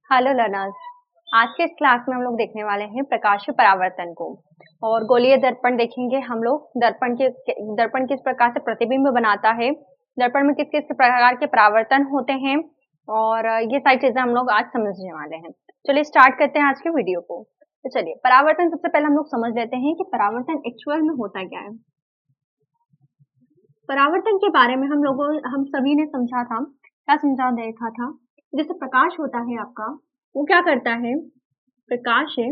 Hello learners. आज के इस क्लास में हम लोग देखने वाले हैं प्रकाशीय परावर्तन को और गोलीय दर्पण देखेंगे। हम लोग दर्पण किस प्रकार से प्रतिबिंब बनाता है, दर्पण में किस किस प्रकार के परावर्तन होते हैं और ये सारी चीजें हम लोग आज समझने वाले हैं। चलिए स्टार्ट करते हैं आज के वीडियो को। तो चलिए परावर्तन सबसे पहले हम लोग समझ लेते हैं कि परावर्तन एक्चुअल में होता क्या है। परावर्तन के बारे में हम सभी ने समझा था, क्या समझा देखा था। जैसे प्रकाश होता है आपका, वो क्या करता है, प्रकाश है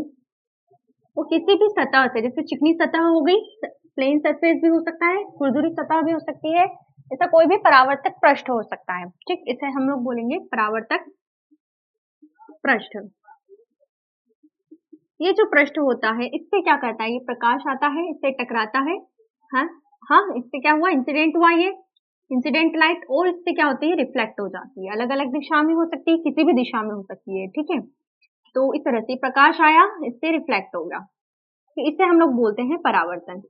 वो किसी भी सतह से, जैसे चिकनी सतह हो गई, प्लेन सरफेस भी हो सकता है, खुरदुरी सतह भी हो सकती है, ऐसा कोई भी परावर्तक पृष्ठ हो सकता है। ठीक, इसे हम लोग बोलेंगे परावर्तक पृष्ठ। ये जो पृष्ठ होता है इससे क्या करता है, ये प्रकाश आता है, इससे टकराता है। हाँ हाँ, इससे क्या हुआ, इंसिडेंट हुआ, ये इंसिडेंट लाइट, और इससे क्या होती है, रिफ्लेक्ट हो जाती है। अलग अलग दिशा में हो सकती है, किसी भी दिशा में हो सकती है। ठीक है, तो इस तरह से प्रकाश आया, इससे रिफ्लेक्ट हो गया, तो इसे हम लोग बोलते हैं परावर्तन।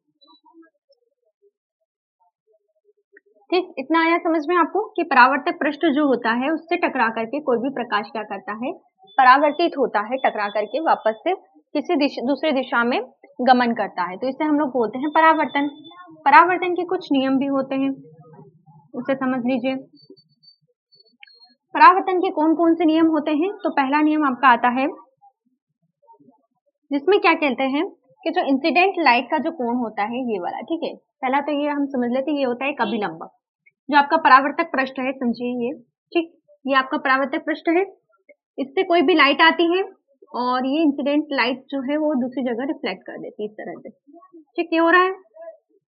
ठीक, इतना आया समझ में आपको कि परावर्तक पृष्ठ जो होता है उससे टकरा करके कोई भी प्रकाश क्या करता है, परावर्तित होता है, टकरा करके वापस से किसी दूसरी दिशा में गमन करता है, तो इसे हम लोग बोलते हैं परावर्तन। परावर्तन के कुछ नियम भी होते हैं, उसे समझ लीजिए। परावर्तन के कौन कौन से नियम होते हैं, तो पहला नियम आपका आता है जिसमें क्या कहते हैं कि जो इंसिडेंट लाइट का जो कोण होता है ये वाला। ठीक है, पहला तो ये हम समझ लेते हैं, ये होता है एक अभिलंब। जो आपका परावर्तक पृष्ठ है, समझिए ये, ठीक, ये आपका परावर्तक पृष्ठ है, इससे कोई भी लाइट आती है और ये इंसिडेंट लाइट जो है वो दूसरी जगह रिफ्लेक्ट कर देती है इस तरह से। ठीक, ये हो रहा है,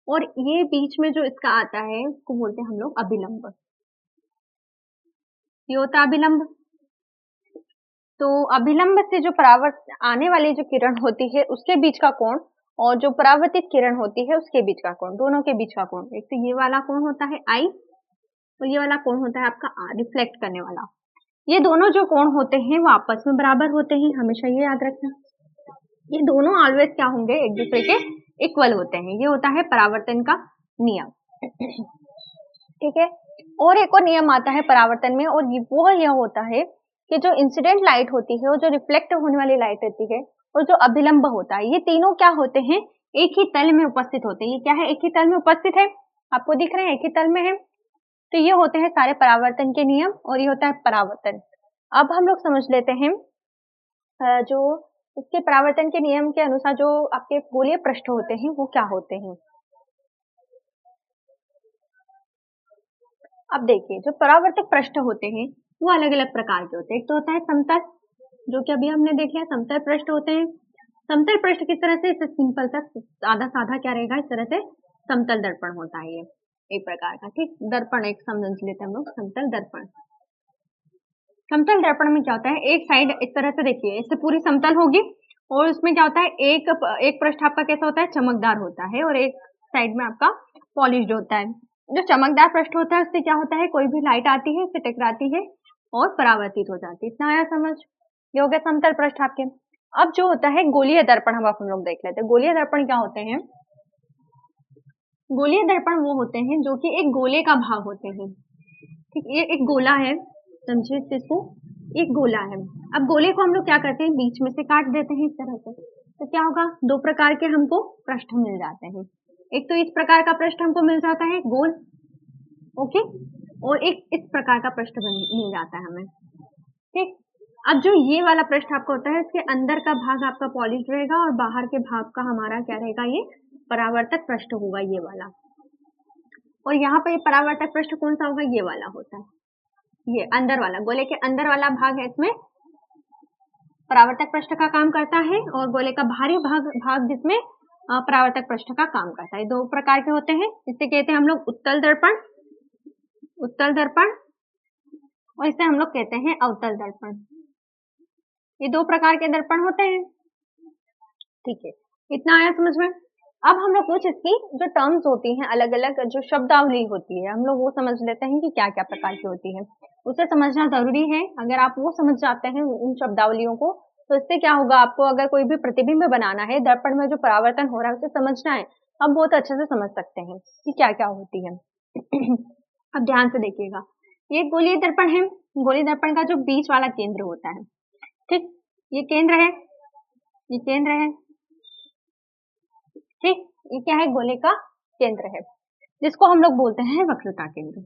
और ये बीच में जो इसका आता है उसको बोलते हैं हम लोग अभिलंब। ये होता है अभिलंब। तो अभिलंब से जो आने वाली जो किरण होती है उसके बीच का कोण और जो परावर्तित किरण होती है उसके बीच का कोण, दोनों के बीच का कोण, एक तो ये वाला कोण होता है आई और ये वाला कोण होता है आपका आर, रिफ्लेक्ट करने वाला। ये दोनों जो कोण होते हैं वो आपस में बराबर होते हैं, हमेशा ये याद रखना। ये दोनों ऑलवेज क्या होंगे, एक दूसरे के इक्वल होते हैं। ये होता है परावर्तन का नियम। ठीक है, और एक और नियम आता है परावर्तन में, और वो यह होता है कि जो इंसिडेंट लाइट होती है और जो रिफ्लेक्ट होने वाली लाइट होती है और जो अभिलंब होता है, ये तीनों क्या होते हैं, एक ही तल में उपस्थित होते हैं। ये क्या है, एक ही तल में उपस्थित है, आपको दिख रहे हैं, एक ही तल में है। तो ये होते हैं सारे परावर्तन के नियम और ये होता है परावर्तन। अब हम लोग समझ लेते हैं जो इसके परावर्तन के नियम के अनुसार जो आपके गोलीय पृष्ठ होते हैं वो क्या होते हैं। अब देखिए, जो परावर्तक पृष्ठ होते हैं वो अलग अलग प्रकार के होते हैं। एक तो होता है समतल, जो कि अभी हमने देख लिया, समतल पृष्ठ होते हैं। समतल पृष्ठ किस तरह से, इसे सिंपल सा सादा साधा क्या रहेगा, इस तरह से समतल दर्पण होता है ये एक प्रकार का। ठीक, दर्पण एक समझ लेते हैं हम लोग, समतल दर्पण। समतल दर्पण में क्या होता है, एक साइड इस तरह से देखिए, इससे पूरी समतल होगी और उसमें क्या होता है, एक पृष्ठ आपका कैसा होता है, चमकदार होता है, और एक साइड में आपका पॉलिश्ड होता है। जो चमकदार पृष्ठ होता है उससे क्या होता है, कोई भी लाइट आती है उससे टकराती है और परावर्तित हो जाती है। इतना आया समझ, ये हो गया समतल पृष्ठ आपके। अब जो होता है गोलीय दर्पण, हम लोग देख लेते हैं। गोलीय दर्पण क्या होते हैं, गोलीय दर्पण वो होते हैं जो कि एक गोले का भाग होते हैं। ठीक, ये एक गोला है, समझिए इसको, एक गोला है। अब गोले को हम लोग क्या करते हैं, बीच में से काट देते हैं इस तरह से, तो क्या होगा, दो प्रकार के हमको पृष्ठ मिल जाते हैं। एक तो इस प्रकार का पृष्ठ हमको मिल जाता है गोल, ओके, और एक इस प्रकार का पृष्ठ मिल जाता है हमें। ठीक, अब जो ये वाला पृष्ठ आपका होता है, इसके अंदर का भाग आपका पॉलिश रहेगा और बाहर के भाग का हमारा क्या रहेगा, ये परावर्तक पृष्ठ होगा, ये वाला। और यहाँ पर ये परावर्तक पृष्ठ कौन सा होगा, ये वाला होता है, ये अंदर वाला, गोले के अंदर वाला भाग है, इसमें परावर्तक पृष्ठ का काम करता है, और गोले का बाहरी भाग जिसमें परावर्तक पृष्ठ का काम करता है। दो प्रकार के होते हैं, इसे कहते हैं हम लोग उत्तल दर्पण, उत्तल दर्पण, और इसे हम लोग कहते हैं अवतल दर्पण। ये दो प्रकार के दर्पण होते हैं। ठीक है, इतना आया समझ में। अब हम लोग कुछ इसकी जो टर्म्स होती हैं, अलग अलग जो शब्दावली होती है, हम लोग वो समझ लेते हैं कि क्या क्या प्रकार की होती है, उसे समझना जरूरी है। अगर आप वो समझ जाते हैं उन शब्दावलियों को, तो इससे क्या होगा, आपको अगर कोई भी प्रतिबिंब बनाना है, दर्पण में जो परावर्तन हो रहा है उसे समझना है, आप बहुत अच्छे से समझ सकते हैं कि क्या क्या होती है। अब ध्यान से देखिएगा, ये गोलीय दर्पण है। गोलीय दर्पण का जो बीच वाला केंद्र होता है, ठीक, ये केंद्र है, ये केंद्र है, ठीक, ये क्या है, गोले का केंद्र है, जिसको हम लोग बोलते हैं वक्रता केंद्र,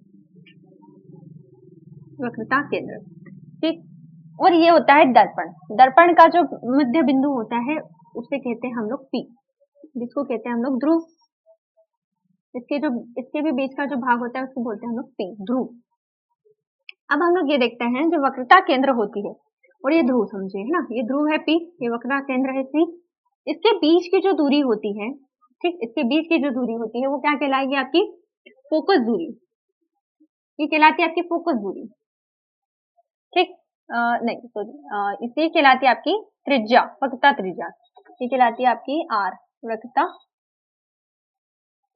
वक्रता केंद्र, ठीक। और ये होता है दर्पण, दर्पण का जो मध्य बिंदु होता है उसे कहते हैं हम लोग P, जिसको कहते हैं हम लोग ध्रुव, इसके भी बीच का जो भाग होता है उसको बोलते हैं हम लोग P, ध्रुव। अब हम लोग ये देखते हैं जो वक्रता केंद्र होती है और ये ध्रुव समझिए, है ना, ये ध्रुव है P, ये वक्रता केंद्र है C, इसके बीच की जो दूरी होती है, ठीक, इसके बीच की जो दूरी होती है वो क्या कहलाएगी, आपकी फोकस दूरी, ये कहलाती है आपकी फोकस दूरी, ठीक, नहीं सॉरी, इसे कहलाती है आपकी त्रिज्या, वक्रता त्रिज्या, ये कहलाती है आपकी R, वक्रता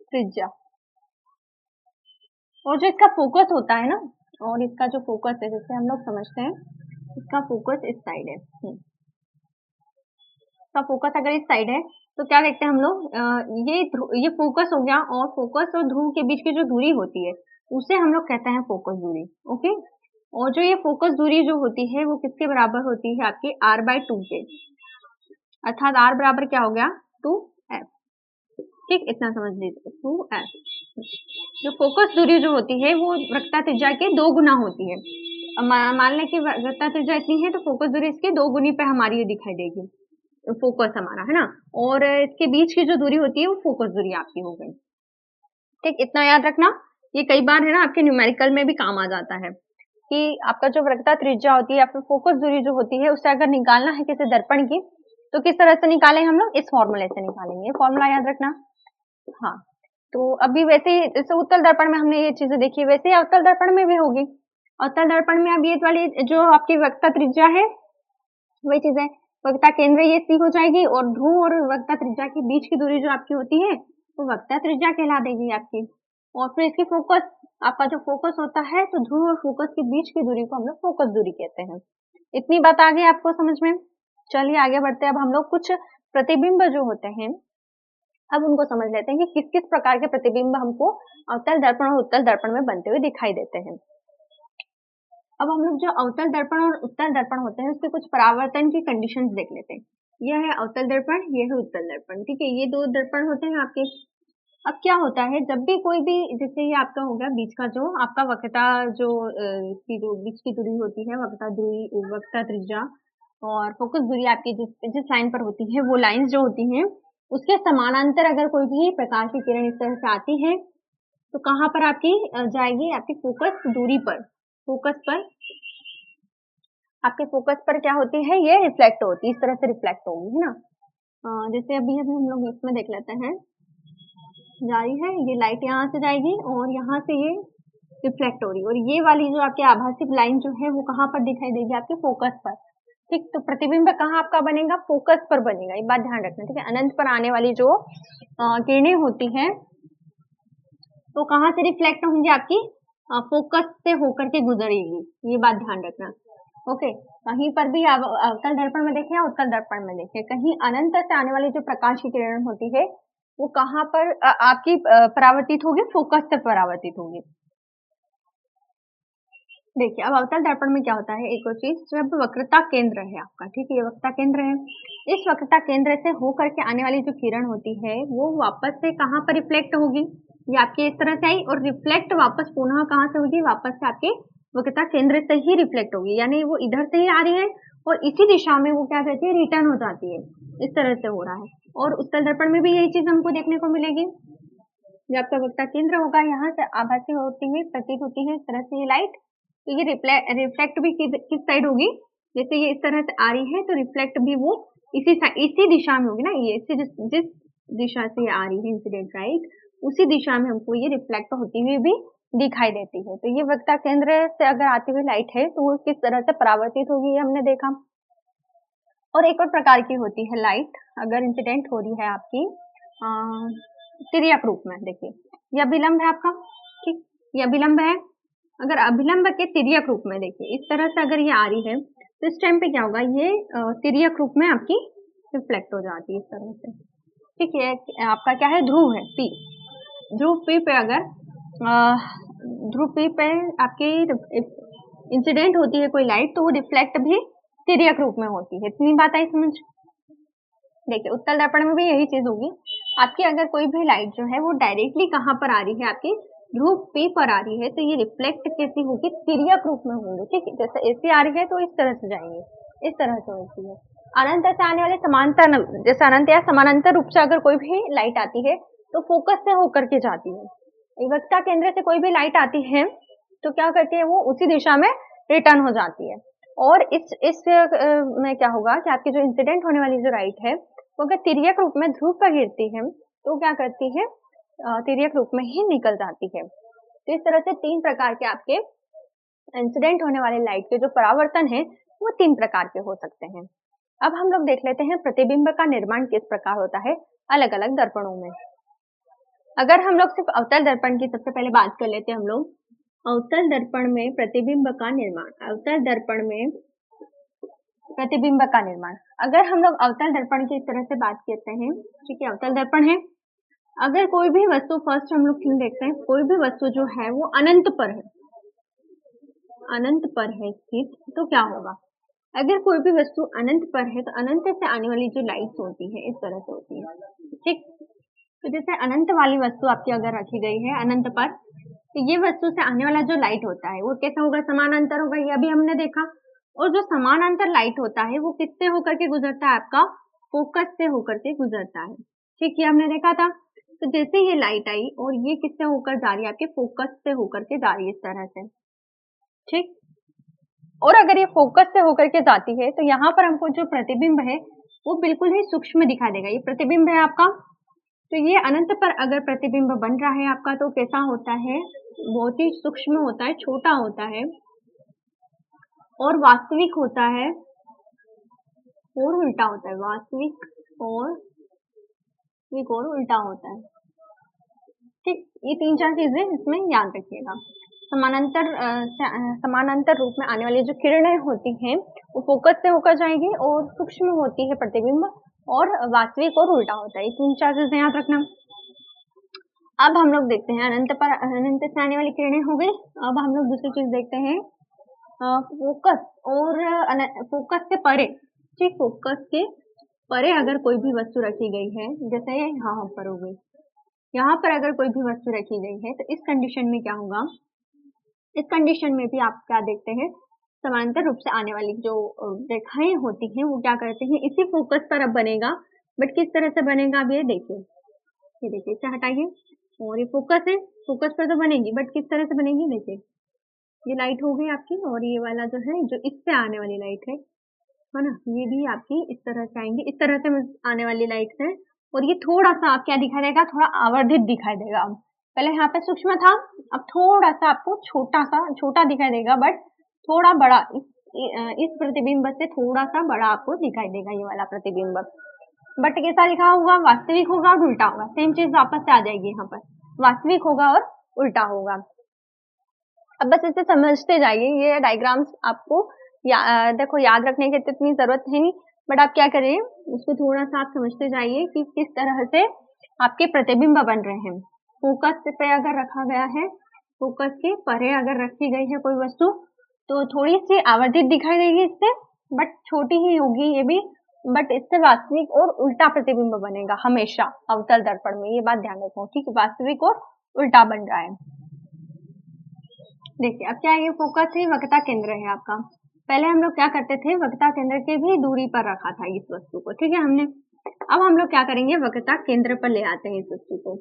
त्रिज्या। और जो इसका फोकस होता है ना, और इसका जो फोकस है, जैसे हम लोग समझते हैं इसका फोकस इस साइड है, इसका फोकस अगर इस साइड है तो क्या देखते हैं हम लोग, ये फोकस हो गया, और फोकस और ध्रुव के बीच की जो दूरी होती है उसे हम लोग कहते हैं फोकस दूरी, ओके। और जो ये फोकस दूरी जो होती है वो किसके बराबर होती है, आपके R/2 के, अर्थात R बराबर क्या हो गया, 2f, ठीक, इतना समझ लीजिए, 2f। जो फोकस दूरी जो होती है वो वक्रता त्रिज्या के 2 गुना होती है। मान लें कि वक्रता त्रिज्या इतनी है तो फोकस दूरी इसके 2 गुनी पे हमारी ये दिखाई देगी, फोकस हमारा, है ना, और इसके बीच की जो दूरी होती है वो फोकस दूरी आपकी हो गई, ठीक, इतना याद रखना। ये कई बार है ना आपके न्यूमेरिकल में भी काम आ जाता है कि आपका जो वक्रता त्रिज्या होती है या फिर फोकस दूरी जो होती है उसे अगर निकालना है किसी दर्पण की तो किस तरह से निकालेंगे हम लोग, इस फॉर्मूले से निकालेंगे, फॉर्मूला याद रखना। हाँ, तो अभी वैसे ही जैसे उत्तल दर्पण में हमने ये चीजें देखी, वैसे ही अवतल दर्पण में भी होगी। अवतल दर्पण में अब ये वाली जो आपकी वक्रता त्रिज्या है वही चीज है, वक्रता केंद्र ये C हो जाएगी और ध्रुव और वक्रता त्रिज्या के बीच की दूरी जो आपकी होती है वो वक्रता त्रिज्या कहला देगी आपकी। और फिर इसकी फोकस, आपका जो फोकस होता है तो ध्रुव और फोकस के बीच की दूरी को हम लोग फोकस दूरी कहते हैं। इतनी बात आ गई आपको समझ में। चलिए आगे बढ़ते हैं। अब हम लोग कुछ प्रतिबिंब जो होते हैं अब उनको समझ लेते हैं कि किस किस प्रकार के प्रतिबिंब हमको अवतल दर्पण और उत्तल दर्पण में बनते हुए दिखाई देते हैं। अब हम लोग जो अवतल दर्पण और उत्तल दर्पण होते हैं उसके कुछ परावर्तन की कंडीशंस देख लेते हैं। यह है अवतल दर्पण, यह है उत्तल दर्पण, ठीक है, ये 2 दर्पण होते हैं आपके। अब क्या होता है जब भी कोई भी, जैसे ये आपका हो गया बीच का जो आपका वक्रता जो इसकी जो बीच की दूरी होती है वक्रता दूरी, वक्रता त्रिज्या और फोकस दूरी आपकी जिस लाइन पर होती है वो लाइंस जो होती हैं उसके समानांतर अगर कोई भी प्रकाश की किरण इस तरह से आती है तो कहाँ पर आपकी जाएगी, आपकी फोकस दूरी पर, फोकस पर, आपके फोकस पर क्या होती है, ये रिफ्लेक्ट होती है, इस तरह से रिफ्लेक्ट होगी, है ना। जैसे अभी हम लोग इसमें देख लेते हैं, जा रही है ये लाइट यहाँ से जाएगी और यहाँ से ये रिफ्लेक्ट हो रही है और ये वाली जो आपकी आभासी लाइन जो है वो कहाँ पर दिखाई देगी, आपके फोकस पर, ठीक। तो प्रतिबिंब कहाँ आपका बनेगा, फोकस पर बनेगा, ये बात ध्यान रखना, ठीक है। अनंत पर आने वाली जो किरणें होती हैं तो कहाँ से रिफ्लेक्ट होंगी, आपकी फोकस से होकर के गुजरेगी, ये बात ध्यान रखना, ओके। कहीं पर भी आप अवतल दर्पण में देखें या उत्तल दर्पण में देखें, कहीं अनंत से आने वाली जो प्रकाश की किरण होती है वो कहाँ पर आपकी परावर्तित होगी, फोकस से परावर्तित होगी। देखिए अब अवतल दर्पण में क्या होता है, एक और चीज, जब वक्रता केंद्र है आपका, ठीक है, ये वक्रता केंद्र है, इस वक्रता केंद्र से होकर के आने वाली जो किरण होती है वो वापस से कहाँ पर रिफ्लेक्ट होगी, ये आपकी इस तरह से आई और रिफ्लेक्ट वापस पुनः कहाँ से होगी, वापस से आपके वक्रता केंद्र से ही रिफ्लेक्ट होगी, यानी वो इधर से ही आ रही है और इसी दिशा में वो क्या कहती है, रिटर्न हो जाती है, इस तरह से हो रहा है। और उत्तल दर्पण में भी यही चीज हमको देखने को मिलेगी, जब आपका वक्रता केंद्र होगा यहाँ से आभासी होती हुई प्रतीत होती है इस तरह से ये लाइट, तो ये रिफ्लेक्ट भी किस साइड होगी, जैसे ये इस तरह से आ रही है तो रिफ्लेक्ट भी वो इसी दिशा में होगी ना, ये जिस दिशा से ये आ रही है इंसिडेंट राइट, उसी दिशा में हमको ये रिफ्लेक्ट होती हुई भी दिखाई देती है। तो ये वक्रता केंद्र से अगर आती हुई लाइट है तो वो किस तरह से परावर्तित होगी ये हमने देखा। और एक और प्रकार की होती है लाइट, अगर इंसिडेंट हो रही है आपकी तिर्यक रूप में, देखिए ये अभिलंब है आपका, ठीक, ये अभिलंब है, अगर अभिलंब के तिर्यक रूप में देखिए इस तरह से अगर ये आ रही है तो इस टाइम पे क्या होगा, ये तिर्यक रूप में आपकी रिफ्लेक्ट हो जाती है इस तरह से, ठीक है। आपका क्या है, ध्रुव है P, ध्रुव P पे अगर ध्रुव P पे आपकी इंसिडेंट होती है कोई लाइट तो वो रिफ्लेक्ट भी तिर्यक रूप में होती है। इतनी बात आई समझ। देखिए उत्तल दर्पण में भी यही चीज होगी, आपकी अगर कोई भी लाइट जो है वो डायरेक्टली कहाँ पर आ रही है, आपकी ध्रुव पे पर आ रही है, तो ये रिफ्लेक्ट कैसी होगी, तिर्यक रूप में होंगे। ठीक है, जैसे ऐसे आ रही है तो इस तरह से जाएंगे, इस तरह से होती है। अनंत से आने वाले समांतर, जैसे अनंत या समानांतर रूप से अगर कोई भी लाइट आती है तो फोकस से होकर के जाती है। वक्रता केंद्र से कोई भी लाइट आती है तो क्या करती है, वो उसी दिशा में रिटर्न हो जाती है। और इस में क्या होगा कि आपकी जो इंसिडेंट होने वाली जो लाइट है वो अगर तिर्यक रूप में ध्रुव पर गिरती है तो क्या करती है, तिर्यक रूप में ही निकल जाती है। तो इस तरह से 3 प्रकार के आपके इंसिडेंट होने वाले लाइट के जो परावर्तन है वो 3 प्रकार के हो सकते हैं। अब हम लोग देख लेते हैं प्रतिबिंब का निर्माण किस प्रकार होता है अलग अलग दर्पणों में। अगर हम लोग सिर्फ अवतल दर्पण की सबसे पहले बात कर लेते हैं, हम लोग अवतल दर्पण में प्रतिबिंब का निर्माण, अवतल दर्पण में प्रतिबिंब का निर्माण। अगर हम लोग अवतल दर्पण की इस तरह से बात करते हैं, ठीक है, अवतल दर्पण है, अगर कोई भी वस्तु, फर्स्ट हम लोग क्यों देखते हैं, कोई भी वस्तु जो है वो अनंत पर है, अनंत पर है स्थित, तो क्या होगा, अगर कोई भी वस्तु अनंत पर है तो अनंत से आने वाली जो लाइट्स होती है इस तरह से होती है। ठीक, तो जैसे अनंत वाली वस्तु आपकी अगर रखी गई है अनंत पर, तो ये वस्तु से आने वाला जो लाइट होता है वो कैसा होगा, समानांतर होगा, ये अभी हमने देखा। और जो समानांतर लाइट होता है वो किससे होकर के गुजरता है, आपका फोकस से होकर के गुजरता है। ठीक, ये हमने देखा था। तो जैसे ये लाइट आई और ये किससे होकर जा रही है, आपके फोकस से होकर के जा रही है इस तरह से। ठीक, और अगर ये फोकस से होकर के जाती है तो यहाँ पर हमको जो प्रतिबिंब है वो बिल्कुल ही सूक्ष्म दिखाई देगा। ये प्रतिबिंब है आपका, तो ये अनंत पर अगर प्रतिबिंब बन रहा है आपका तो कैसा होता है, बहुत ही सूक्ष्म होता है, छोटा होता है और वास्तविक होता है और उल्टा होता है, वास्तविक और उल्टा होता है। ठीक, ये 3-4 चीजें इसमें याद रखिएगा। समानांतर रूप में आने वाली जो किरणें होती हैं वो फोकस से होकर जाएगी और सूक्ष्म होती है प्रतिबिंब, और वास्तविक और उल्टा होता है। 3-4 चीजें याद रखना। अब हम लोग देखते हैं अनंत से आने वाली किरणें हो गई। अब हम लोग दूसरी चीज देखते हैं, फोकस और फोकस से परे। ठीक, फोकस के परे अगर कोई भी वस्तु रखी गई है, जैसे यहाँ पर हो गई, यहाँ पर अगर कोई भी वस्तु रखी गई है तो इस कंडीशन में क्या होगा, इस कंडीशन में भी आप क्या देखते हैं, समांतर रूप से आने वाली जो रेखाएं होती हैं वो क्या करते हैं, इसी फोकस पर अब बनेगा, बट किस तरह से बनेगा अब ये देखिए, ये देखिए, इसे हटाइए, और ये फोकस है, फोकस पर तो बनेगी बट किस तरह से बनेगी, देखिए ये लाइट हो गई आपकी, और ये वाला जो है जो इससे आने वाली लाइट है ना, ये भी आपकी इस तरह से आएंगी, इस तरह से आने वाली लाइट है। और ये थोड़ा सा आप क्या दिखाई देगा, थोड़ा आवर्धित दिखाई देगा। अब पहले यहाँ पे सूक्ष्म था, अब थोड़ा सा आपको छोटा दिखाई देगा, बट थोड़ा बड़ा, इस प्रतिबिंब से थोड़ा सा बड़ा आपको दिखाई देगा ये वाला प्रतिबिंब। बट कैसा लिखा होगा, वास्तविक होगा और उल्टा होगा, सेम चीज वापस से आ जाएगी यहाँ पर, वास्तविक होगा और उल्टा होगा। अब बस इसे समझते जाइए, ये डायग्राम्स आपको देखो याद रखने की इतनी जरूरत है नहीं, बट आप क्या करें, उसको थोड़ा सा आप समझते जाइए कि किस तरह से आपके प्रतिबिंब बन रहे हैं। फोकस पे अगर रखा गया है, फोकस के परे अगर रखी गई है कोई वस्तु तो थोड़ी सी आवर्धित दिखाई देगी इससे, बट छोटी ही होगी ये भी, बट इससे वास्तविक और उल्टा प्रतिबिंब बनेगा हमेशा अवतल दर्पण में, ये बात ध्यान रखो। ठीक, वास्तविक और उल्टा बन रहा है। देखिए अब क्या है, ये फोकस है, वक्रता केंद्र है आपका। पहले हम लोग क्या करते थे, वक्रता केंद्र के भी दूरी पर रखा था इस वस्तु को, ठीक है हमने। अब हम लोग क्या करेंगे, वक्रता केंद्र पर ले आते हैं इस वस्तु को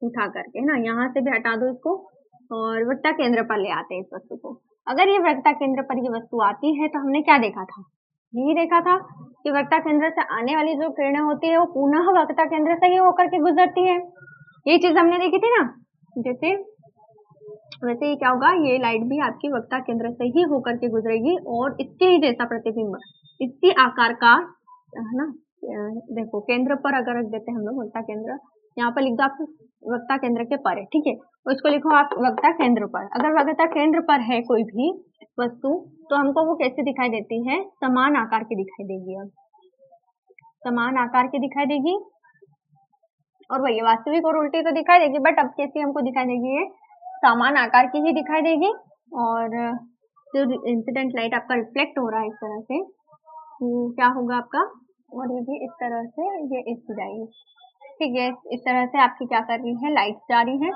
उठा करके ना, यहाँ से भी हटा दो इसको, और वक्रता केंद्र पर ले आते हैं इस वस्तु को। अगर ये वक्रता केंद्र पर ये वस्तु आती है तो हमने क्या देखा था, यही देखा था कि वक्रता केंद्र से आने वाली जो किरणें होती है वो पुनः वक्रता केंद्र से ही होकर के गुजरती है, ये चीज हमने देखी थी ना। जैसे वैसे ही क्या होगा, ये लाइट भी आपकी वक्रता केंद्र से ही होकर के गुजरेगी और इसके ही जैसा प्रतिबिंब, इसी आकार का है ना। देखो केंद्र पर अगर रख देते हैं हम लोग वक्रता केंद्र, यहाँ पर लिख दो आप वक्रता केंद्र के पर है, ठीक है, और इसको लिखो आप वक्रता केंद्र पर। अगर वक्रता केंद्र पर है कोई भी वस्तु तो हमको वो कैसे दिखाई देती है, समान आकार की दिखाई देगी, अब समान आकार की दिखाई देगी, और वही वास्तविक और उल्टी तो दिखाई देगी, बट अब कैसी हमको दिखाई देगी, ये समान आकार की ही दिखाई देगी। और जो इंसिडेंट लाइट आपका रिफ्लेक्ट हो रहा है इस तरह से, क्या होगा आपका, और ये भी इस तरह से ये इसकी जाएगी। ठीक है, इस तरह से आपकी क्या कर रही है, लाइट जा रही है।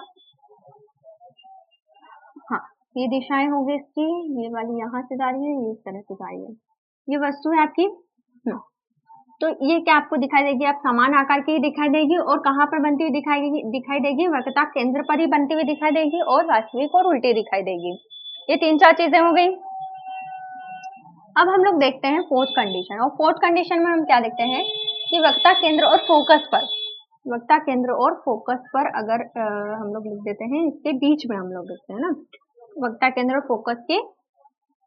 हाँ, ये दिशाएं होगी इसकी, ये वाली यहाँ से जा रही है, ये इस तरह से जा रही है। ये वस्तु है आपकी। तो ये क्या आपको दिखाई देगी, आप समान आकार की दिखाई देगी, और कहाँ पर बनती हुई दिखाई देगी, वक्रता केंद्र पर ही बनती हुई दिखाई देगी, और वास्तविक और उल्टी दिखाई देगी। ये 3-4 चीजें हो गई। अब हम लोग देखते हैं फोर्थ कंडीशन, और फोर्थ कंडीशन में हम क्या देखते हैं कि वक्रता केंद्र और फोकस पर, वक्रता केंद्र और फोकस पर अगर हम लोग लिख देते हैं, इसके बीच में हम लोग देखते हैं ना, वक्रता केंद्र और फोकस के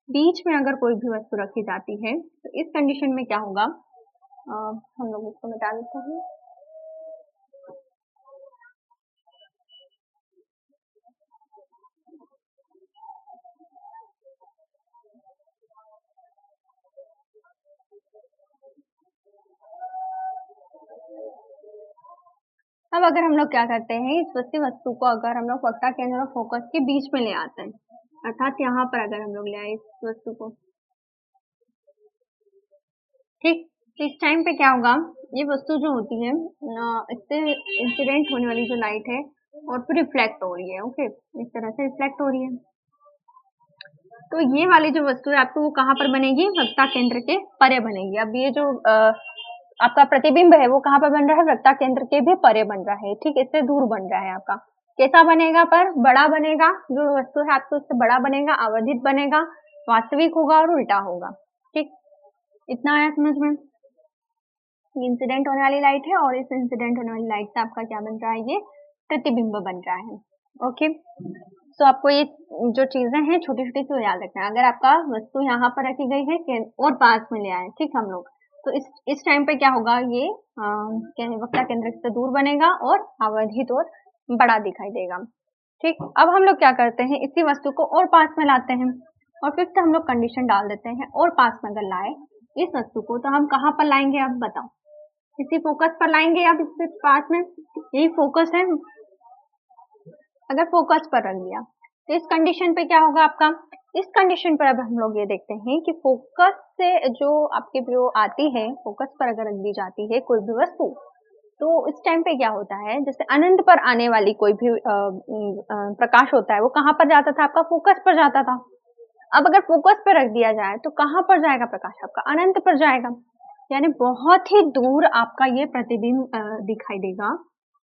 बीच में अगर कोई भी वस्तु रखी जाती है तो इस कंडीशन में क्या होगा, हम लोग इसको मिटा देते हैं। अब अगर हम लोग क्या करते हैं, इस वस्तु को अगर हम लोग वक्रता केंद्र और फोकस के बीच में ले आते हैं, अर्थात यहाँ पर अगर हम लोग ले आए इस वस्तु को, ठीक, तो इस टाइम पे क्या होगा, ये वस्तु जो होती है इससे इंसिडेंट होने वाली जो लाइट है और फिर रिफ्लेक्ट हो रही है, ओके, इस तरह से रिफ्लेक्ट हो रही है। तो ये वाली जो वस्तु है आपको वो कहाँ पर बनेगी, वक्रता केंद्र के परे बनेगी। अब ये जो आपका प्रतिबिंब है वो कहाँ पर बन रहा है, वक्रता केंद्र के भी परे बन रहा है, ठीक, इससे दूर बन रहा है आपका। कैसा बनेगा, पर बड़ा बनेगा, जो वस्तु है आपको उससे बड़ा बनेगा, आवर्धित बनेगा, वास्तविक होगा और उल्टा होगा। ठीक, इतना आया समझ में। इंसिडेंट होने वाली लाइट है और इस इंसिडेंट होने वाली लाइट से आपका क्या बन रहा है, ये प्रतिबिंब बन रहा है। ओके, तो आपको ये जो चीजें हैं छोटी छोटी सी याद रखना है। अगर आपका वस्तु यहाँ पर रखी गई है और पास में ले आए, ठीक, हम लोग, तो इस टाइम पे क्या होगा, ये वक्रता केंद्र से दूर बनेगा और आवर्धित और बड़ा दिखाई देगा। ठीक, अब हम लोग क्या करते हैं, इसी वस्तु को और पास में लाते हैं और फिर से हम लोग कंडीशन डाल देते हैं, और पास में अगर लाए इस वस्तु को तो हम कहाँ पर लाएंगे, अब बताओ, इसी फोकस पर लाएंगे, अब इससे पास में, यही फोकस है, अगर फोकस पर रख दिया तो इस कंडीशन पे क्या होगा आपका, इस कंडीशन पर अब हम लोग ये देखते हैं कि फोकस से जो आपकी जो आती है, फोकस पर अगर रख दी जाती है कोई भी वस्तु, तो इस टाइम पे क्या होता है, जैसे अनंत पर आने वाली कोई भी प्रकाश होता है वो कहाँ पर जाता था, आपका फोकस पर जाता था। अब अगर फोकस पर रख दिया जाए तो कहाँ पर जाएगा प्रकाश, आपका अनंत पर जाएगा, यानी बहुत ही दूर आपका ये प्रतिबिंब दिखाई देगा,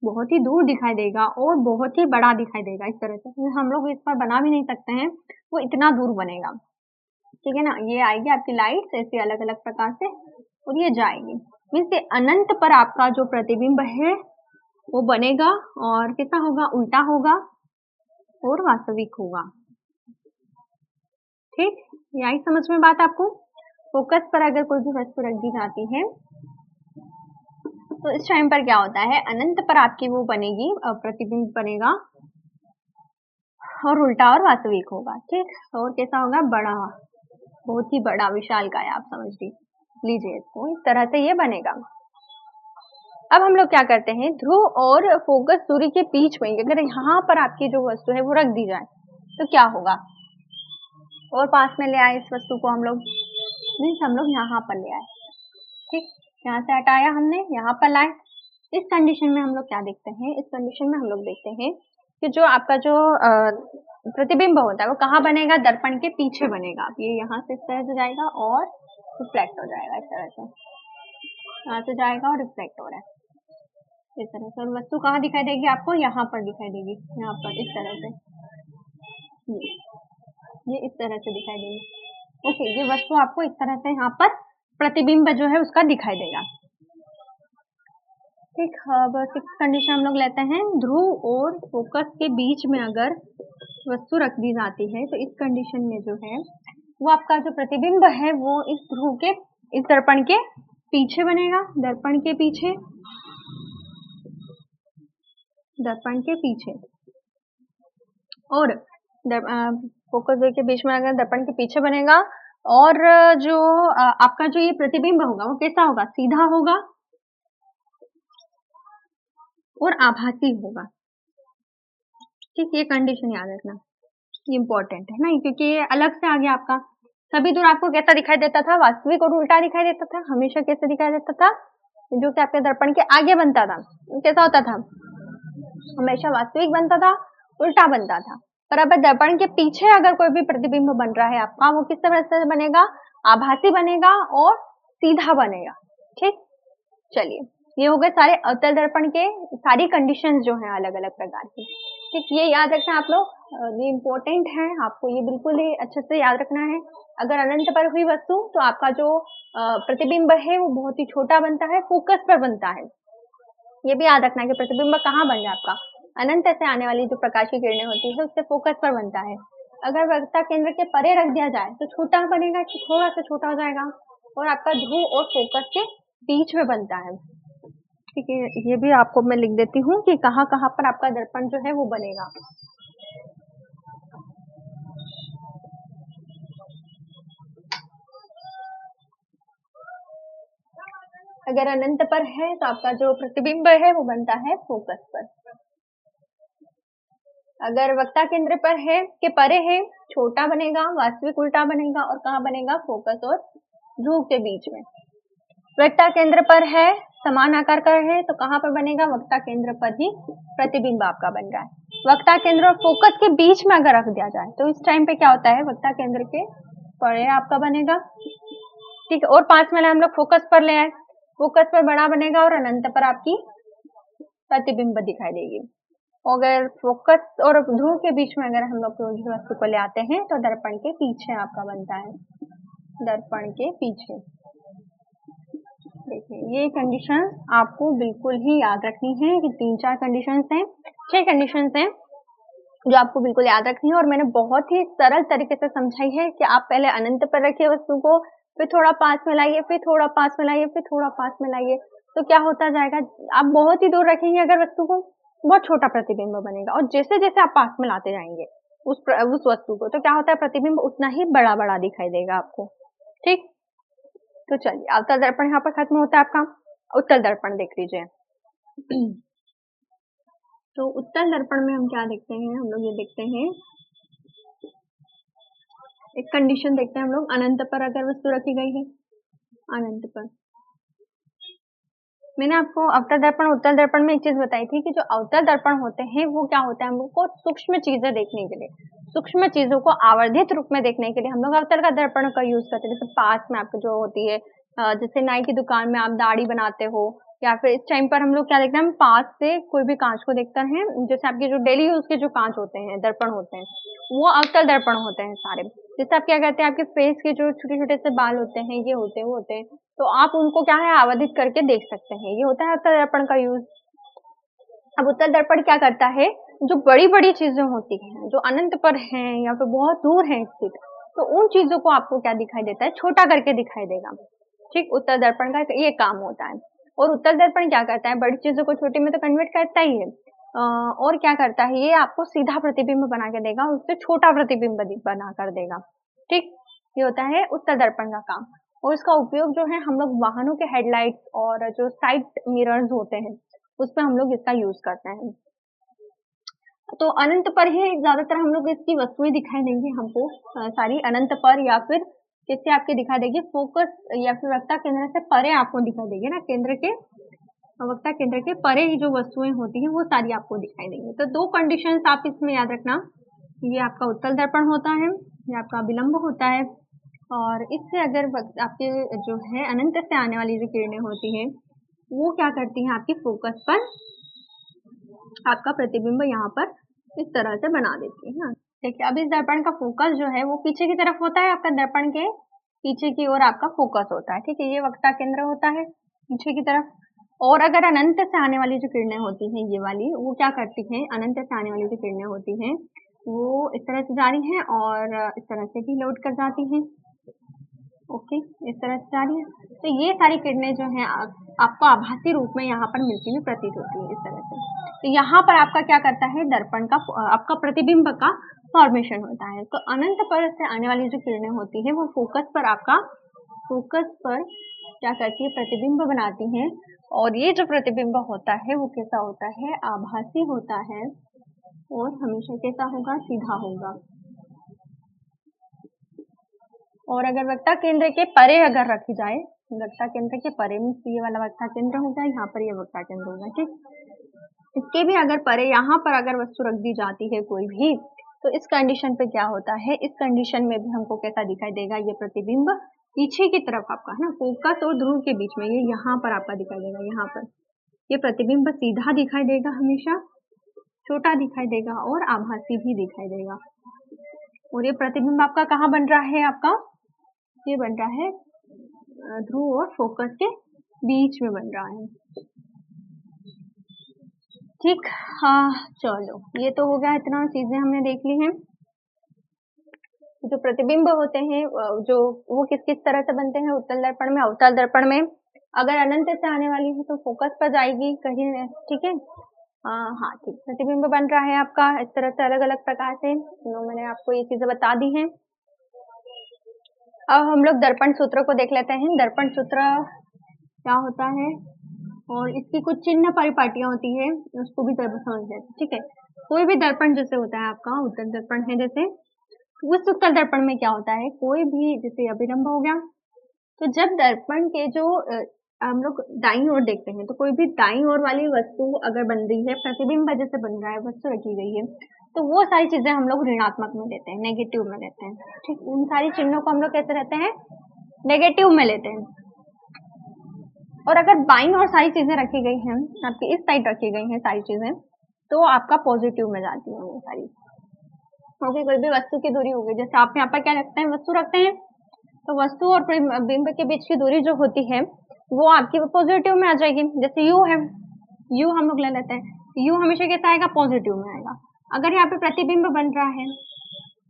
बहुत ही दूर दिखाई देगा और बहुत ही बड़ा दिखाई देगा। इस तरह से हम लोग इस पर बना भी नहीं सकते हैं, वो इतना दूर बनेगा, ठीक है ना। ये आएगी आपकी लाइट ऐसे अलग अलग प्रकार से और ये जाएगी, मीन्स अनंत पर आपका जो प्रतिबिंब है वो बनेगा और कैसा होगा, उल्टा होगा और वास्तविक होगा। ठीक, ये आई समझ में बात आपको। फोकस पर अगर कोई भी वस्तु रख दी जाती है तो इस टाइम पर क्या होता है, अनंत पर आपकी वो बनेगी, प्रतिबिंब बनेगा और उल्टा और वास्तविक होगा। ठीक, और कैसा होगा, बड़ा, बहुत ही बड़ा, विशाल का है, आप समझ लीजिए इसको, इस तरह से ये बनेगा। अब हम लोग क्या करते हैं, ध्रुव और फोकस दूरी के बीच में अगर यहाँ पर आपकी जो वस्तु है वो रख दी जाए तो क्या होगा, और पास में ले आए इस वस्तु को हम लोग, मीन्स हम लोग यहाँ पर ले आए, ठीक, यहाँ से हटाया हमने, यहाँ पर लाए। इस कंडीशन में हम लोग क्या देखते हैं, इस कंडीशन में हम लोग देखते हैं कि जो आपका जो प्रतिबिंब होता है वो कहाँ बनेगा, दर्पण के पीछे बनेगा। ये यहाँ से इस तरह से जाएगा और रिफ्लेक्ट हो जाएगा, इस तरह से यहाँ से जाएगा और रिफ्लेक्ट हो रहा है इस तरह से। और वस्तु कहाँ दिखाई देगी आपको, यहाँ पर दिखाई देगी, यहाँ पर इस तरह से, ये इस तरह से दिखाई देगी। ओके, ये वस्तु आपको इस तरह से यहाँ पर प्रतिबिंब जो है उसका दिखाई देगा। ठीक, अब 6th कंडीशन हम लोग लेते हैं, ध्रुव और फोकस के बीच में अगर वस्तु रख दी जाती है तो इस कंडीशन में जो है वो आपका जो प्रतिबिंब है वो इस ध्रुव के, इस दर्पण के पीछे बनेगा, दर्पण के पीछे, दर्पण के पीछे, और फोकस के बीच में अगर दर्पण के पीछे बनेगा, और जो आपका जो ये प्रतिबिंब होगा वो कैसा होगा, सीधा होगा और आभासी होगा। ठीक, ये कंडीशन याद रखना, ये इंपॉर्टेंट है ना, क्योंकि ये अलग से आ गया आपका, सभी दूर आपको कैसा दिखाई देता था? वास्तविक और उल्टा दिखाई देता था। हमेशा कैसे दिखाई देता था? जो कि आपके दर्पण के आगे बनता था, कैसा होता था? हमेशा वास्तविक बनता था, उल्टा बनता था। पर अब दर्पण के पीछे अगर कोई भी प्रतिबिंब बन रहा है आपका, वो किस तरह से बनेगा? आभासी बनेगा और सीधा बनेगा। ठीक, चलिए ये हो गए सारे अवतल दर्पण के सारी कंडीशंस जो हैं अलग अलग प्रकार की। ठीक, ये याद रखना आप लोग, ये इम्पोर्टेंट है, आपको ये बिल्कुल ही अच्छे से याद रखना है। अगर अनंत पर हुई वस्तु तो आपका जो प्रतिबिंब है वो बहुत ही छोटा बनता है, फोकस पर बनता है। ये भी याद रखना है कि प्रतिबिंब कहाँ बन रहा है आपका? अनंत से आने वाली जो प्रकाश की किरणें होती है उससे फोकस पर बनता है। अगर वक्रता केंद्र के परे रख दिया जाए तो छोटा बनेगा, थोड़ा सा छोटा हो जाएगा, और आपका ध्रुव और फोकस के बीच में बनता है। ठीक है, ये भी आपको मैं लिख देती हूँ कि कहाँ कहाँ पर आपका दर्पण जो है वो बनेगा। अगर अनंत पर है तो आपका जो प्रतिबिंब है वो बनता है फोकस पर। अगर वक्ता केंद्र पर है के परे है, छोटा बनेगा, वास्तविक उल्टा बनेगा, और कहाँ बनेगा? फोकस और ध्रुव के बीच में। वक्ता केंद्र पर है, समान आकार का है, तो कहाँ पर बनेगा? वक्ता केंद्र पर ही प्रतिबिंब आपका बन रहा है। वक्ता केंद्र और फोकस के बीच में अगर रख दिया जाए तो इस टाइम पे क्या होता है? वक्ता केंद्र के परे आपका बनेगा। ठीक है, और 5 में हम लोग फोकस पर ले आए, फोकस पर बड़ा बनेगा और अनंत पर आपकी प्रतिबिंब दिखाई देगी। अगर फोकस और ध्रुव के बीच में अगर हम लोग वस्तु को ले आते हैं तो दर्पण के पीछे आपका बनता है, दर्पण के पीछे। देखिए ये कंडीशन आपको बिल्कुल ही याद रखनी है कि 3-4 कंडीशंस हैं, 6 कंडीशंस हैं जो आपको बिल्कुल याद रखनी है। और मैंने बहुत ही सरल तरीके से समझाई है कि आप पहले अनंत पर रखिए वस्तु को, फिर थोड़ा पास में लाइए, फिर थोड़ा पास में लाइए, फिर थोड़ा पास में लाइए, तो क्या होता जाएगा? आप बहुत ही दूर रखेंगे अगर वस्तु को, बहुत छोटा प्रतिबिंब बनेगा, और जैसे जैसे आप पास में लाते जाएंगे उस वस्तु को, तो क्या होता है? प्रतिबिंब उतना ही बड़ा बड़ा दिखाई देगा आपको। ठीक, तो चलिए अवतल दर्पण यहाँ पर खत्म होता है आपका। उत्तल दर्पण देख लीजिए। तो उत्तल दर्पण में हम क्या देखते हैं? हम लोग ये देखते हैं, एक कंडीशन देखते हैं हम लोग, अनंत पर अगर वस्तु रखी गई है, अनंत पर। मैंने आपको अवतल दर्पण उत्तल दर्पण में एक चीज बताई थी कि जो अवतल दर्पण होते हैं वो क्या होता है? हम लोग को सूक्ष्म चीजें देखने के लिए, सूक्ष्म चीजों को आवर्धित रूप में देखने के लिए हम लोग अवतल का दर्पण का यूज करते हैं। जैसे पास में आपके जो होती है, जैसे नाई की दुकान में आप दाढ़ी बनाते हो, या फिर इस टाइम पर हम लोग क्या देखते हैं? हम पास से कोई भी कांच को देखते हैं, जैसे आपके जो डेली यूज के जो कांच होते हैं, दर्पण होते हैं, वो अवतल दर्पण होते हैं सारे। जैसे आप क्या करते हैं? आपके फेस के जो छोटे छोटे से बाल होते हैं, ये होते हैं, वो होते हैं, तो आप उनको क्या है? आवधित करके देख सकते हैं। ये होता है अवतल दर्पण का यूज। अब उत्तल दर्पण क्या करता है? जो बड़ी बड़ी चीजें होती हैं, जो अनंत पर हैं या फिर बहुत दूर हैं स्थित, तो उन चीजों को आपको क्या दिखाई देता है? छोटा करके दिखाई देगा। ठीक, उत्तल दर्पण का ये काम होता है। और उत्तल दर्पण क्या करता है? बड़ी चीजों को छोटी में तो कन्वर्ट करता ही है, और क्या करता है? ये आपको सीधा प्रतिबिंब बना के देगा और उससे छोटा प्रतिबिंब बना कर देगा। ठीक, ये होता है उत्तल दर्पण का काम। और इसका उपयोग जो है हम लोग वाहनों के हेडलाइट्स और जो साइड मिरर्स होते हैं उसमें हम लोग इसका यूज करते हैं। तो अनंत पर ही ज्यादातर हम लोग इसकी वस्तुएं दिखाई देंगी हमको, सारी अनंत पर, या फिर किससे आपके दिखाई देगी? फोकस या फिर वक्ता केंद्र से परे आपको दिखाई देगी ना, केंद्र के, वक्ता केंद्र के परे ही जो वस्तुएं होती हैं वो सारी आपको दिखाई देंगी। तो 2 कंडीशंस आप इसमें याद रखना, ये आपका उत्तल दर्पण होता है, ये आपका विलंब होता है, और इससे अगर आपके जो है अनंत से आने वाली जो किरणें होती हैं वो क्या करती हैं? आपकी फोकस पर आपका प्रतिबिंब यहाँ पर इस तरह से बना देती है ना। देखिए अब इस दर्पण का फोकस जो है वो पीछे की तरफ होता है, आपका दर्पण के पीछे की ओर आपका फोकस होता है। ठीक है, ये वक्ता केंद्र होता है पीछे की तरफ। और अगर अनंत से आने वाली जो किरणें होती हैं ये वाली, वो क्या करती हैं? अनंत से आने वाली जो किरणें होती हैं वो इस तरह से जा रही हैं और इस तरह से भी लौट कर जाती हैं। ओके, इस तरह से जा रही है। तो ये सारी किरणें जो हैं आपको आभासी रूप में यहाँ पर मिलती हुई प्रतीत होती है इस तरह से। तो यहाँ पर आपका क्या करता है? दर्पण का आपका प्रतिबिंब का फॉर्मेशन होता है। तो अनंत पर से आने वाली जो किरणें होती हैं वो फोकस पर आपका, फोकस पर क्या करती है? प्रतिबिंब बनाती हैं। और ये जो प्रतिबिंब होता है वो कैसा होता है? आभासी होता है, और हमेशा कैसा होगा? सीधा होगा। और अगर वक्ता केंद्र के परे अगर रखी जाए, वक्ता केंद्र के परे में ये वाला वक्ता केंद्र हो जाए, यहाँ पर ये वक्ता केंद्र होगा, ठीक। इसके भी अगर परे यहाँ पर अगर वस्तु रख दी जाती है कोई भी, तो इस कंडीशन पे क्या होता है, इस कंडीशन में भी हमको कैसा दिखाई देगा, ये प्रतिबिंब पीछे की तरफ आपका है ना, फोकस और ध्रुव के बीच में, ये यहाँ पर आपका दिखाई देगा, यहाँ पर ये प्रतिबिंब सीधा दिखाई देगा, हमेशा छोटा दिखाई देगा और आभासी भी दिखाई देगा। और ये प्रतिबिंब आपका कहाँ बन रहा है, आपका ये बन रहा है ध्रुव और फोकस के बीच में बन रहा है, ठीक। हाँ चलो, ये तो हो गया, इतना चीजें हमने देख ली हैं। जो प्रतिबिंब होते हैं जो वो किस किस तरह से बनते हैं, उत्तल दर्पण में, अवतल दर्पण में। अगर अनंत से आने वाली है तो फोकस पर जाएगी कहीं, ठीक है। हाँ ठीक, प्रतिबिंब बन रहा है आपका इस तरह से अलग अलग प्रकार से, तो मैंने आपको ये चीजें बता दी हैं। अब हम लोग दर्पण सूत्र को देख लेते हैं। दर्पण सूत्र क्या होता है और इसकी कुछ चिन्ह परिपाटियां होती है, उसको भी समझ लेते हैं, ठीक है। कोई भी दर्पण जैसे होता है आपका उत्तल दर्पण है, जैसे उस उत्तल दर्पण में क्या होता है, कोई भी जैसे अभिलंब हो गया, तो जब दर्पण के जो हम लोग दाईं ओर देखते हैं, तो कोई भी दाईं ओर वाली वस्तु अगर बन रही है, प्रतिबिंब जैसे बन रहा है, वस्तु रखी गई है, तो वो सारी चीजें हम लोग ऋणात्मक में लेते हैं, नेगेटिव में लेते हैं, ठीक। उन सारी चिन्हों को हम लोग कैसे लेते हैं, नेगेटिव में लेते हैं। और अगर बाईं ओर सारी चीजें रखी गई हैं, आपकी इस साइड रखी गई हैं सारी चीजें, तो आपका पॉजिटिव में जाती है वो सारी। ओके, कोई भी वस्तु की दूरी होगी, जैसे आप यहाँ पर क्या रखते हैं, वस्तु रखते हैं, तो वस्तु और बिंब के बीच की दूरी जो होती है वो आपकी पॉजिटिव में आ जाएगी। जैसे यू है, यू हम लोग ले लेते हैं, यू हमेशा कैसा आएगा, पॉजिटिव में आएगा। अगर यहाँ पे प्रतिबिंब बन रहा है,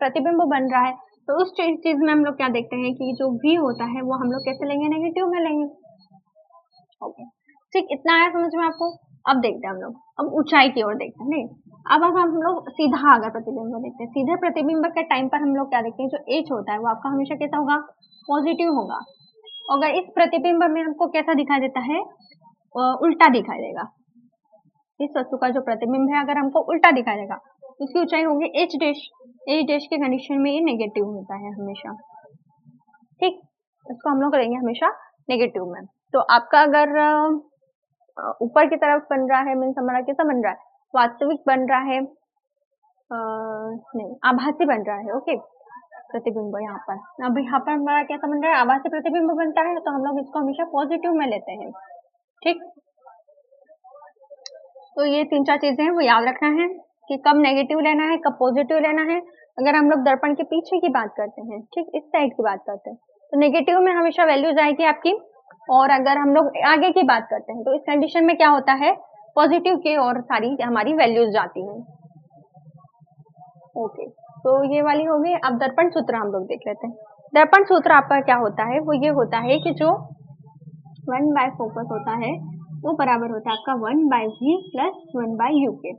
प्रतिबिंब बन रहा है, तो उस चीज में हम लोग क्या देखते हैं कि जो भी होता है वो हम लोग कैसे लेंगे, नेगेटिव में लेंगे। ओके ठीक, इतना आया समझ में आपको। अब देखते हैं हम लोग, अब ऊंचाई की ओर देखते हैं। नहीं, अब अगर हम लोग सीधा अगर प्रतिबिंब देखते हैं, सीधे प्रतिबिंब के टाइम पर हम लोग क्या देखते हैं, जो एच होता है वो आपका हमेशा कैसा होगा, पॉजिटिव होगा। अगर इस प्रतिबिंब में हमको कैसा दिखाई देता है, उल्टा दिखाई देगा। इस वस्तु का जो प्रतिबिंब है अगर हमको उल्टा दिखाई देगा, उसकी ऊंचाई होगी एच डैश। एच डैश के कंडीशन में ये नेगेटिव होता है हमेशा, ठीक। इसको हम लोग करेंगे हमेशा नेगेटिव में। तो आपका अगर ऊपर की तरफ बन रहा है, मीन्स हमारा कैसा बन रहा है, वास्तविक बन रहा है, नहीं आभासी बन रहा है, ओके प्रतिबिंब यहाँ पर। अब यहाँ पर हमारा कैसा बन रहा है, आभासी प्रतिबिंब बनता है, तो हम लोग इसको हमेशा पॉजिटिव में लेते हैं, ठीक। तो ये 3-4 चीजें हैं वो याद रखना है कि कब नेगेटिव लेना है, कब पॉजिटिव लेना है। अगर हम लोग दर्पण के पीछे की बात करते हैं, ठीक, इस साइड की बात करते हैं, तो नेगेटिव में हमेशा वैल्यू जाएगी आपकी। और अगर हम लोग आगे की बात करते हैं, तो इस कंडीशन में क्या होता है, पॉजिटिव की और सारी हमारी वैल्यूज जाती हैं। ओके, तो ये वाली हो गई। अब दर्पण सूत्र हम लोग देख लेते हैं। दर्पण सूत्र आपका क्या होता है, वो ये होता है कि जो 1 by फोकस होता है वो बराबर होता है आपका 1 by v plus 1 by u के।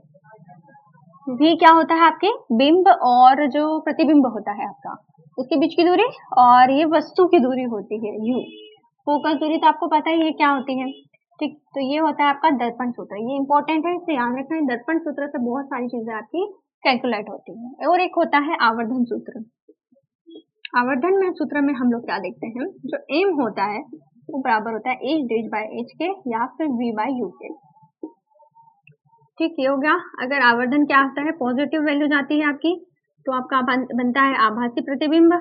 v क्या होता है आपके बिंब और जो प्रतिबिंब होता है आपका, उसके बीच की दूरी, और ये वस्तु की दूरी होती है u। फोकस दूरी तो आपको पता ही है क्या होती है, ठीक। तो ये होता है आपका दर्पण सूत्र, ये इंपॉर्टेंट है, इसे याद रखना है। दर्पण सूत्र से बहुत सारी चीजें आपकी कैलकुलेट होती है। और एक होता है आवर्धन सूत्र। आवर्धन में सूत्र में हम लोग क्या देखते हैं, जो एम होता है वो बराबर होता है एच डैश बाय एच के या फिर वी बाय यू के, ठीक। ये हो गया। अगर आवर्धन क्या होता है, पॉजिटिव वैल्यू जाती है आपकी, तो आपका बनता है आभासी प्रतिबिंब,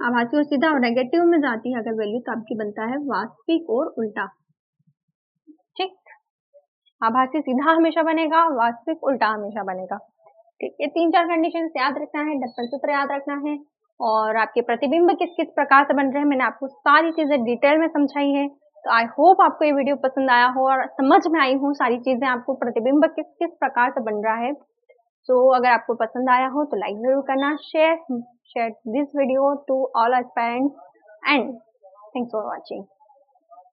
आभासी और सीधा। और नेगेटिव में जाती है अगर वैल्यू, तो आपकी बनता है वास्तविक और उल्टा, ठीक। आभासी सीधा हमेशा बनेगा, वास्तविक उल्टा हमेशा बनेगा, ठीक। ये 3-4 कंडीशन याद रखना है, दर्पण सूत्र याद रखना है, और आपके प्रतिबिंब किस किस प्रकार से बन रहे हैं मैंने आपको सारी चीजें डिटेल में समझाई है। तो आई होप आपको ये वीडियो पसंद आया हो और समझ में आई हो सारी चीजें, आपको प्रतिबिंब किस किस प्रकार से बन रहा है। तो अगर आपको पसंद आया हो तो लाइक जरूर करना, share this video to all our parents, and thanks for watching.